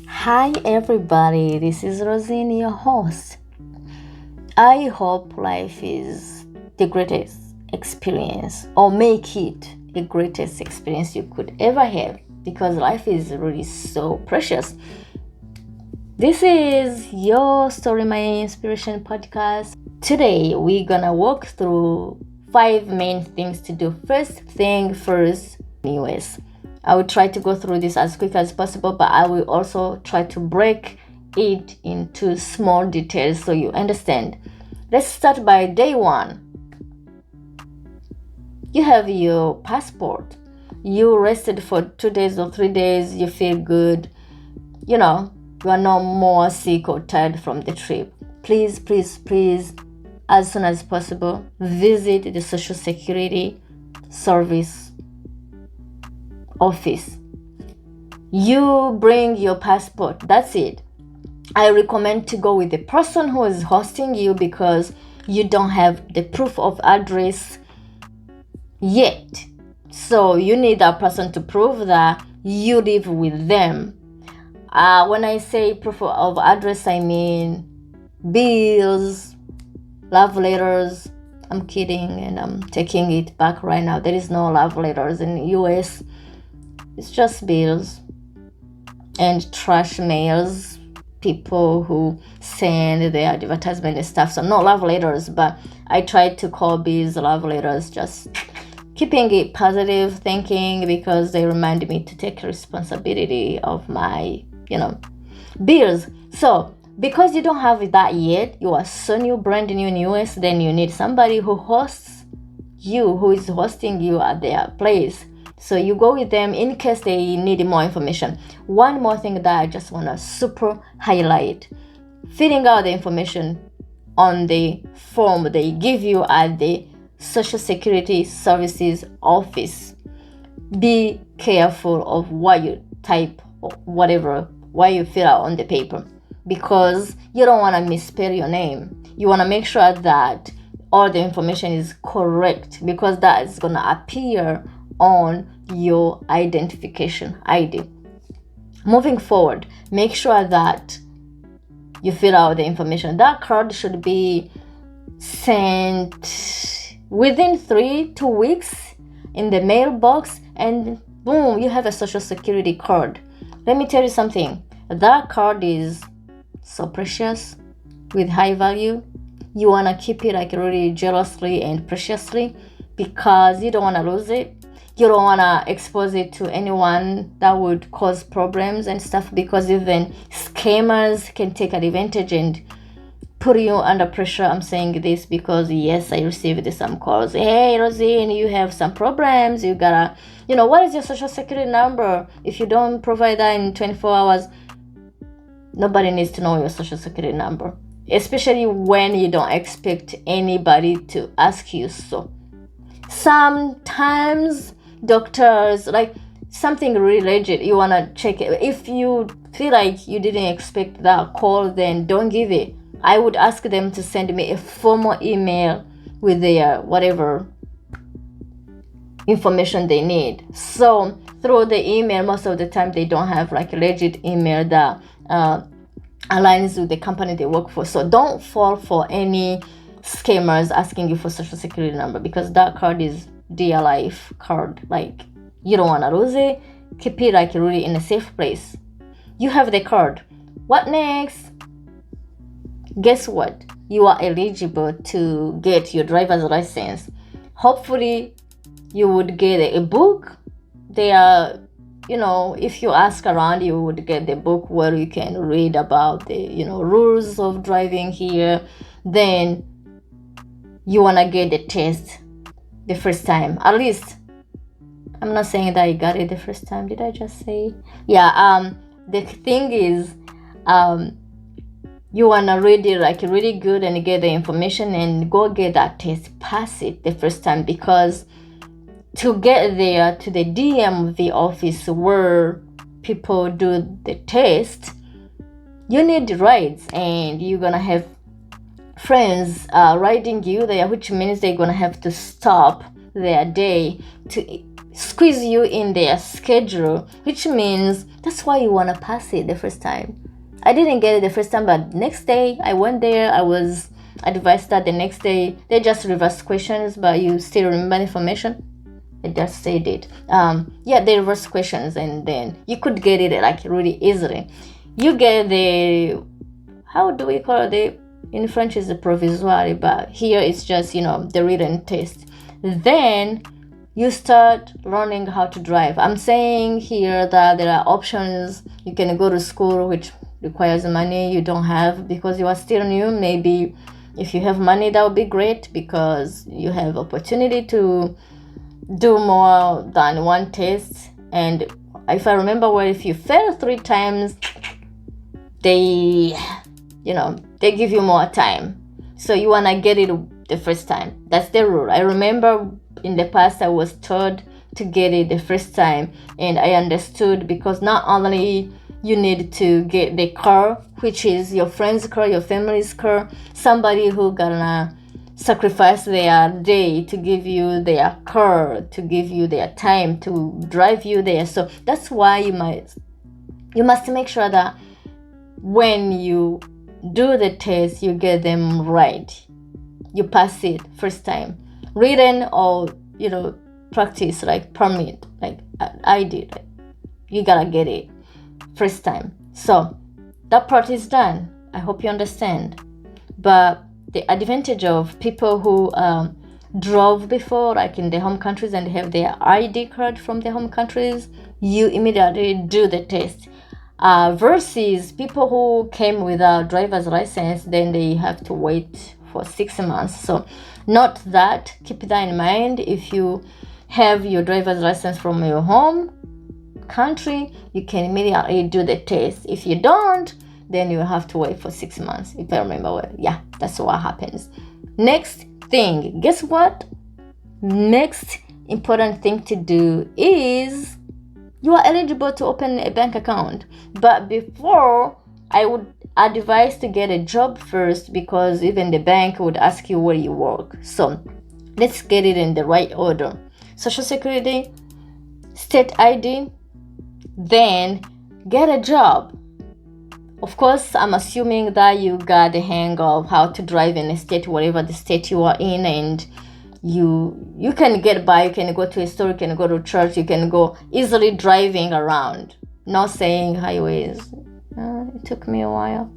Hi everybody, this is Rosine, your host. I hope life is the greatest experience or make it the greatest experience you could ever have because life is really so precious. This is your Story My Inspiration podcast. Today we're gonna walk through 5 main things to do. First thing first, US. I will try to go through this as quick as possible, but I will also try to break it into small details so you understand. Let's start by day one. You have your passport. You rested for 2 days or 3 days, you feel good. You are no more sick or tired from the trip. Please, as soon as possible, visit the Social Security Service office. You bring your passport. That's it. I recommend to go with the person who is hosting you because you don't have the proof of address yet. So you need that person to prove that you live with them. When I say proof of address, I mean bills, love letters. I'm kidding and I'm taking it back right now. There is no love letters in the US. It's just bills and trash mails, people who send their advertisement and stuff. So no love letters, but I try to call these love letters, just keeping it positive thinking because they remind me to take responsibility of my, bills. So because you don't have that yet, you are so new, brand new in US, then you need somebody who hosts you, who is hosting you at their place. So you go with them in case they need more information. One more thing that I just want to super highlight: filling out the information on the form they give you at the Social Security Services office. Be careful of what you type or what you fill out on the paper because you don't want to misspell your name. You want to make sure that all the information is correct because that is going to appear on your identification ID. Moving forward, make sure that you fill out the information. That card should be sent within 3-2 weeks in the mailbox, and boom, you have a social security card. Let me tell you something. That card is so precious with high value. You want to keep it like really jealously and preciously because you don't want to lose it. You don't want to expose it to anyone that would cause problems and stuff because even scammers can take advantage and put you under pressure. I'm saying this because yes, I received some calls. Hey, Rosine, you have some problems. You gotta, what is your social security number? If you don't provide that in 24 hours, nobody needs to know your social security number, especially when you don't expect anybody to ask you so. Sometimes doctors, like something really legit, you want to check it. If you feel like you didn't expect that call, then don't give it. I would ask them to send me a formal email with their whatever information they need. So through the email, most of the time they don't have like a legit email that aligns with the company they work for. So don't fall for any scammers asking you for social security number because that card is dear life card. Like you don't want to lose it. Keep it like really in a safe place. You have the card. What next? Guess what? You are eligible to get your driver's license. Hopefully you would get a book. They are, if you ask around, you would get the book where you can read about the, rules of driving here. Then you want to get the test the first time. At least, I'm not saying that you got it the first time. Did I just say? Yeah, the thing is, you want to read it like really good and get the information and go get that test. Pass it the first time because to get there to the DMV office where people do the test, you need rides and you're going to have friends riding you there, which means they're going to have to stop their day to squeeze you in their schedule, which means that's why you want to pass it the first time. I didn't get it the first time, but next day I went there. I was advised that the next day they just reverse questions, but you still remember information. I just said it. They reverse questions, and then you could get it like really easily. You get the, how do we call it? In French is the provisoire, but here it's just, the written test. Then you start learning how to drive. I'm saying here that there are options. You can go to school, which requires money you don't have because you are still new. Maybe if you have money, that would be great because you have opportunity to do more than one test. And if I remember well, if you fail 3 times, they give you more time. So you want to get it the first time. That's the rule. I remember in the past I was told to get it the first time, and I understood because not only you need to get the car, which is your friend's car, your family's car, somebody who gonna sacrifice their day to give you their car, to give you their time to drive you there. So that's why you must make sure that when you do the test, you get them right. You pass it first time. Written or, practice, like permit, like I did. You gotta get it first time. So that part is done. I hope you understand. But the advantage of people who drove before, like in their home countries, and have their ID card from their home countries, you immediately do the test. Versus people who came without driver's license, then they have to wait for 6 months. So note that, keep that in mind. If you have your driver's license from your home country, you can immediately do the test. If you don't, then you have to wait for 6 months, if I remember well. Yeah, that's what happens. Next thing, guess what? Next important thing to do is you are eligible to open a bank account. But before, I would advise to get a job first because even the bank would ask you where you work. So let's get it in the right order. Social Security, state ID, then get a job. Of course, I'm assuming that you got the hang of how to drive in a state, whatever the state you are in, and you can get by. You can go to a store, you can go to church, you can go easily driving around. Not saying highways. It took me a while.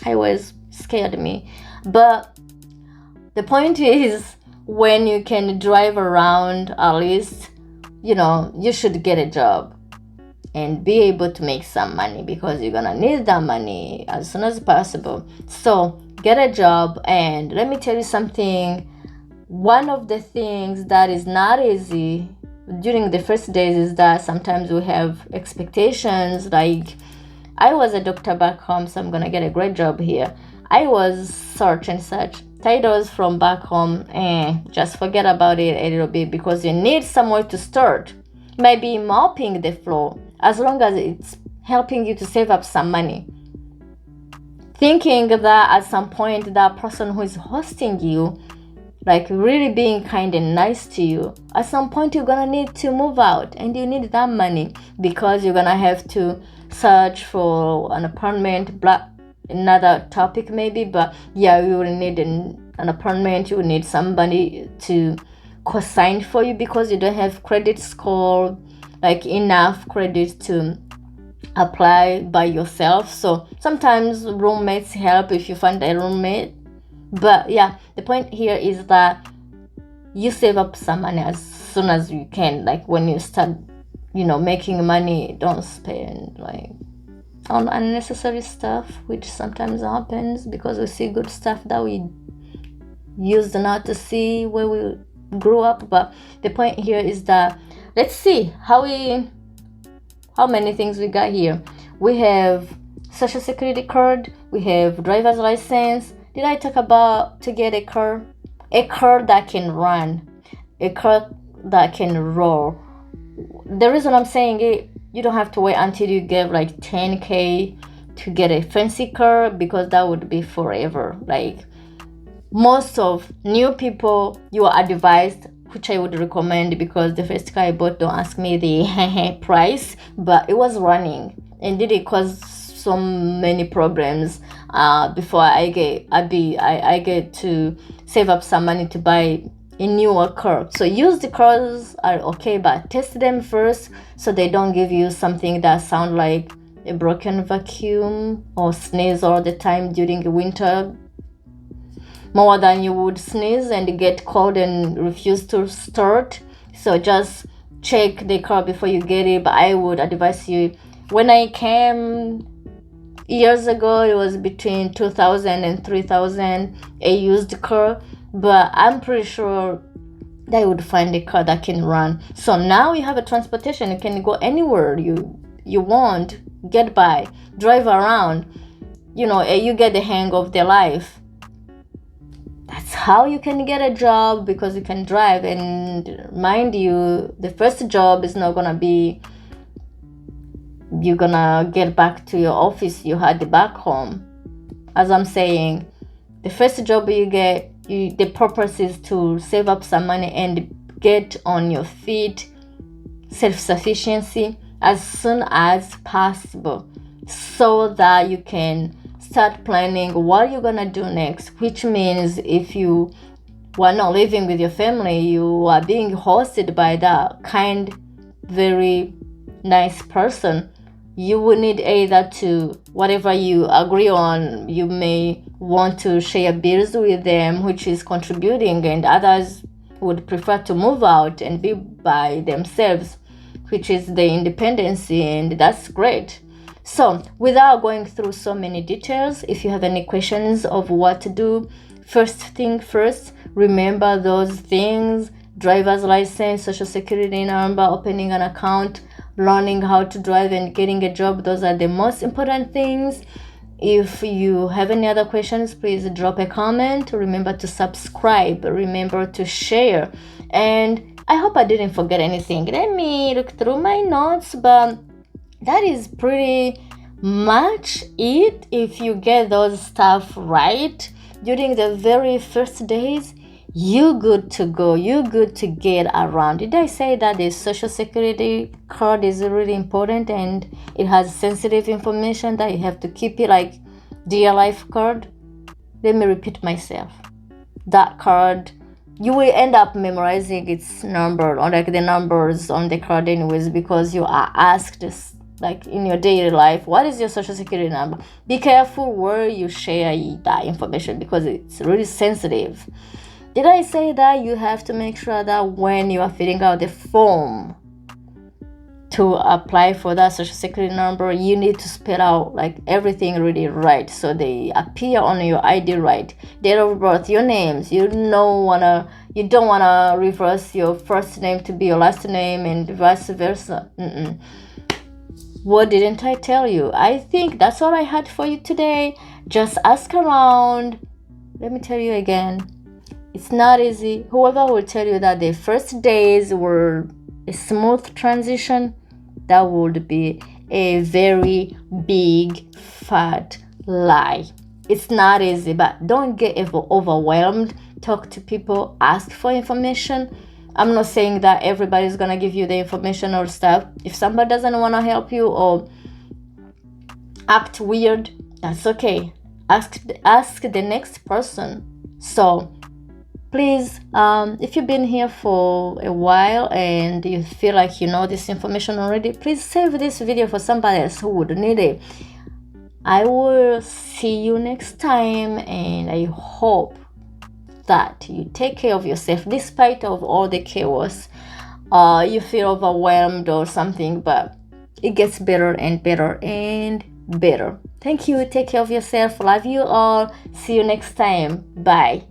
Highways scared me. But the point is, when you can drive around, at least, you should get a job and be able to make some money because you're gonna need that money as soon as possible. So get a job. And let me tell you something. One of the things that is not easy during the first days is that sometimes we have expectations, like I was a doctor back home, so I'm gonna get a great job here. I was such and such titles from back home, just forget about it a little bit because you need somewhere to start. Maybe mopping the floor, as long as it's helping you to save up some money. Thinking that at some point that person who is hosting you, like really being kind and nice to you, at some point you're gonna need to move out and you need that money because you're gonna have to search for an apartment, another topic maybe, but yeah, you will need an apartment. You will need somebody to co-sign for you because you don't have credit score, like enough credit to apply by yourself. So sometimes roommates help if you find a roommate. But yeah, the point here is that you save up some money as soon as you can. Like when you start, making money, don't spend like on unnecessary stuff, which sometimes happens because we see good stuff that we used not to see where we grew up. But the point here is that let's see how many things we got here. We have social security card, we have driver's license. Did I talk about to get a car? A car that can run, a car that can roll. The reason I'm saying it, you don't have to wait until you get like 10K to get a fancy car because that would be forever. Like most of new people, you are advised which I would recommend, because the first car I bought, don't ask me the price, but it was running and did it cause so many problems before I get to save up some money to buy a newer car. So used cars are okay, but test them first so they don't give you something that sound like a broken vacuum or sneeze all the time during the winter, more than you would sneeze and get cold and refuse to start. So just check the car before you get it. But I would advise you, when I came years ago, it was between 2000 and 3000 a used car, but I'm pretty sure that you would find a car that can run. So now you have a transportation, you can go anywhere you want, get by, drive around, you get the hang of the life. That's how you can get a job, because you can drive. And mind you, the first job is not gonna be you're gonna get back to your office you had back home. As I'm saying, the first job you get, the purpose is to save up some money and get on your feet, self-sufficiency as soon as possible, so that you can start planning what you're gonna do next. Which means if you were not living with your family, you are being hosted by that kind, very nice person, you will need either to, whatever you agree on, you may want to share bills with them, which is contributing, and others would prefer to move out and be by themselves, which is the independency, and that's great. So without going through so many details, if you have any questions of what to do, first thing first, remember those things: driver's license, social security number, opening an account, learning how to drive, and getting a job. Those are the most important things. If you have any other questions, please drop a comment. Remember to subscribe, remember to share, and I hope I didn't forget anything. Let me look through my notes, but that is pretty much it. If you get those stuff right during the very first days, you good to go, you good to get around. Did I say that the social security card is really important and it has sensitive information that you have to keep it like dear life card? Let me repeat myself. That card, you will end up memorizing its number, or like the numbers on the card anyways, because you are asked like in your daily life, what is your social security number? Be careful where you share that information, because it's really sensitive. Did I say that you have to make sure that when you are filling out the form to apply for that social security number, you need to spell out like everything really right, so they appear on your ID right? Date of birth, your names. You don't wanna reverse your first name to be your last name and vice versa. What didn't I tell you? I think that's all I had for you today. Just ask around. Let me tell you again, it's not easy. Whoever will tell you that the first days were a smooth transition, that would be a very big fat lie. It's not easy, but don't get overwhelmed. Talk to people, ask for information. I'm not saying that everybody's gonna give you the information or stuff. If somebody doesn't want to help you or act weird, that's okay. Ask the next person. So please, if you've been here for a while and you feel like you know this information already, please save this video for somebody else who would need it. I will see you next time, and I hope that you take care of yourself despite of all the chaos. You feel overwhelmed or something, but it gets better and better and better. Thank you. Take care of yourself. Love you all. See you next time. Bye.